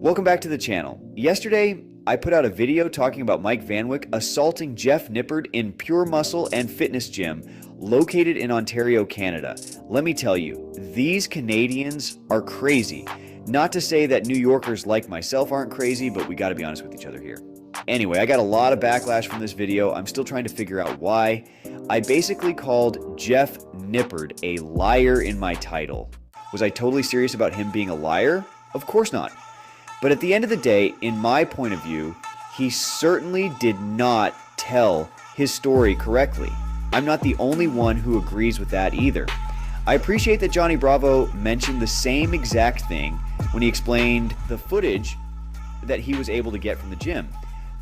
Welcome back to the channel. Yesterday, I put out a video talking about Mike Van Wyck assaulting Jeff Nippard in Pure Muscle and Fitness Gym located in Ontario, Canada. Let me tell you, these Canadians are crazy. Not to say that New Yorkers like myself aren't crazy, but we gotta be honest with each other here. Anyway, I got a lot of backlash from this video. I'm still trying to figure out why. I basically called Jeff Nippard a liar in my title. Was I totally serious about him being a liar? Of course not. But at the end of the day, in my point of view, he certainly did not tell his story correctly. I'm not the only one who agrees with that either. I appreciate that Johnny Bravo mentioned the same exact thing when he explained the footage that he was able to get from the gym.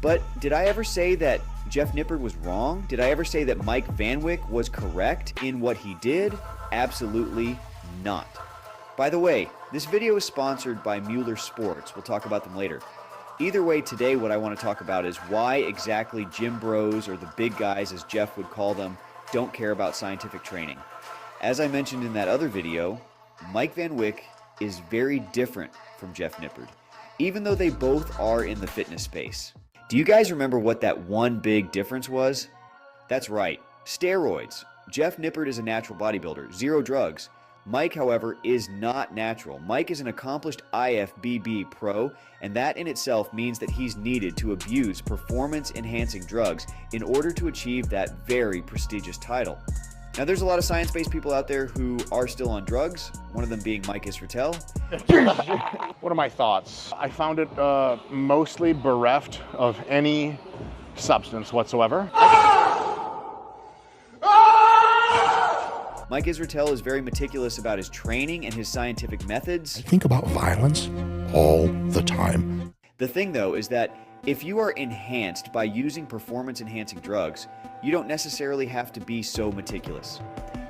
But did I ever say that Jeff Nippard was wrong? Did I ever say that Mike Van Wyck was correct in what he did? Absolutely not. By the way, this video is sponsored by Mediocre Sports. We'll talk about them later. Either way, today what I want to talk about is why exactly gym bros, or the big guys as Jeff would call them, don't care about scientific training. As I mentioned in that other video, Mike Van Wyck is very different from Jeff Nippard, even though they both are in the fitness space. Do you guys remember what that one big difference was? That's right, steroids. Jeff Nippard is a natural bodybuilder, zero drugs. Mike, however, is not natural. Mike is an accomplished IFBB pro, and that in itself means that he's needed to abuse performance-enhancing drugs in order to achieve that very prestigious title. Now, there's a lot of science-based people out there who are still on drugs, one of them being Mike Van Wyck. What are my thoughts? I found it mostly bereft of any substance whatsoever. Mike Van Wyck is very meticulous about his training and his scientific methods. I think about violence all the time. The thing, though, is that if you are enhanced by using performance-enhancing drugs, you don't necessarily have to be so meticulous.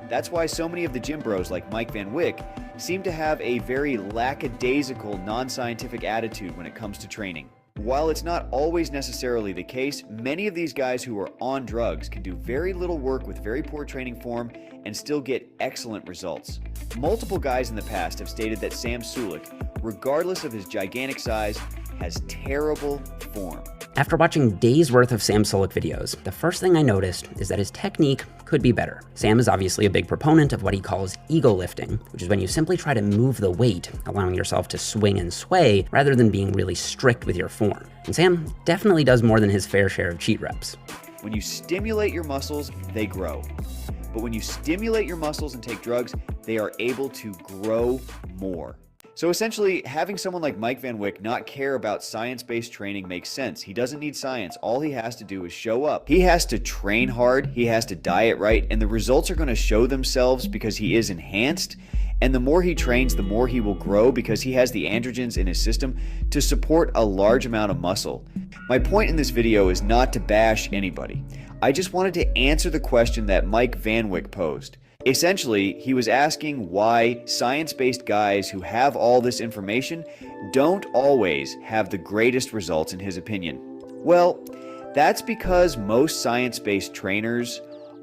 That's why so many of the gym bros like Mike Van Wyck seem to have a very lackadaisical, non-scientific attitude when it comes to training. While it's not always necessarily the case, many of these guys who are on drugs can do very little work with very poor training form and still get excellent results. Multiple guys in the past have stated that Sam Sulek, regardless of his gigantic size, has terrible form. After watching days worth of Sam Sulek videos, the first thing I noticed is that his technique could be better. Sam is obviously a big proponent of what he calls ego lifting, which is when you simply try to move the weight, allowing yourself to swing and sway rather than being really strict with your form. And Sam definitely does more than his fair share of cheat reps. When you stimulate your muscles, they grow. But when you stimulate your muscles and take drugs, they are able to grow more. So essentially, having someone like Mike Van Wyck not care about science-based training makes sense. He doesn't need science. All he has to do is show up. He has to train hard, he has to diet right, and the results are going to show themselves because he is enhanced. And the more he trains, the more he will grow because he has the androgens in his system to support a large amount of muscle. My point in this video is not to bash anybody. I just wanted to answer the question that Mike Van Wyck posed. Essentially, he was asking why science-based guys who have all this information don't always have the greatest results in his opinion. Well, that's because most science-based trainers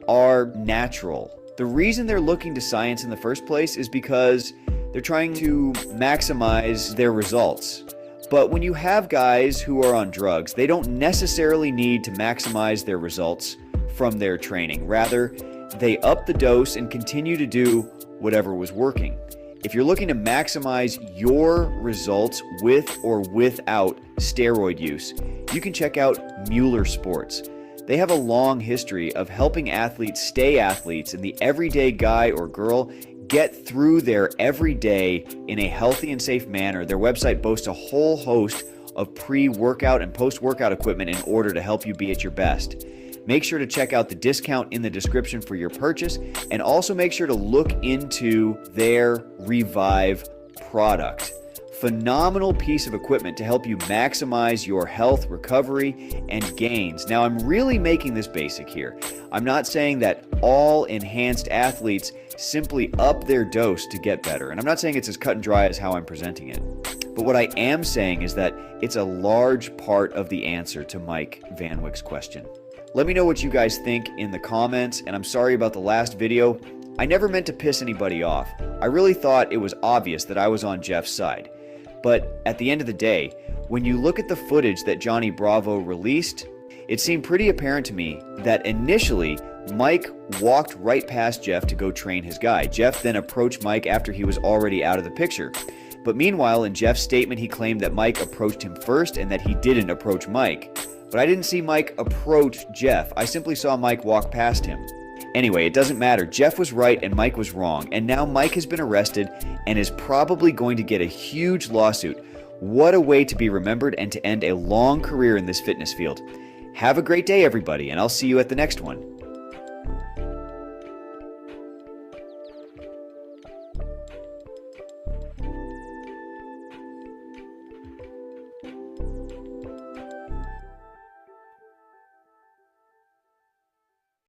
are natural. The reason they're looking to science in the first place is because they're trying to maximize their results. But when you have guys who are on drugs, they don't necessarily need to maximize their results from their training. Rather, they up the dose and continue to do whatever was working. If you're looking to maximize your results with or without steroid use, you can check out Mediocre Sports. They have a long history of helping athletes stay athletes and the everyday guy or girl get through their everyday in a healthy and safe manner. Their website boasts a whole host of pre-workout and post-workout equipment in order to help you be at your best. Make sure to check out the discount in the description for your purchase, and also make sure to look into their Revive product. Phenomenal piece of equipment to help you maximize your health, recovery, and gains. Now, I'm really making this basic here. I'm not saying that all enhanced athletes simply up their dose to get better, and I'm not saying it's as cut and dry as how I'm presenting it. But what I am saying is that it's a large part of the answer to Mike Van Wyck's question. Let me know what you guys think in the comments, and I'm sorry about the last video. I never meant to piss anybody off. I really thought it was obvious that I was on Jeff's side. But at the end of the day, when you look at the footage that Johnny Bravo released, it seemed pretty apparent to me that initially Mike walked right past Jeff to go train his guy. Jeff then approached Mike after he was already out of the picture. But meanwhile, in Jeff's statement, he claimed that Mike approached him first and that he didn't approach Mike. But I didn't see Mike approach Jeff. I simply saw Mike walk past him. Anyway, it doesn't matter. Jeff was right and Mike was wrong. And now Mike has been arrested and is probably going to get a huge lawsuit. What a way to be remembered and to end a long career in this fitness field. Have a great day, everybody, and I'll see you at the next one.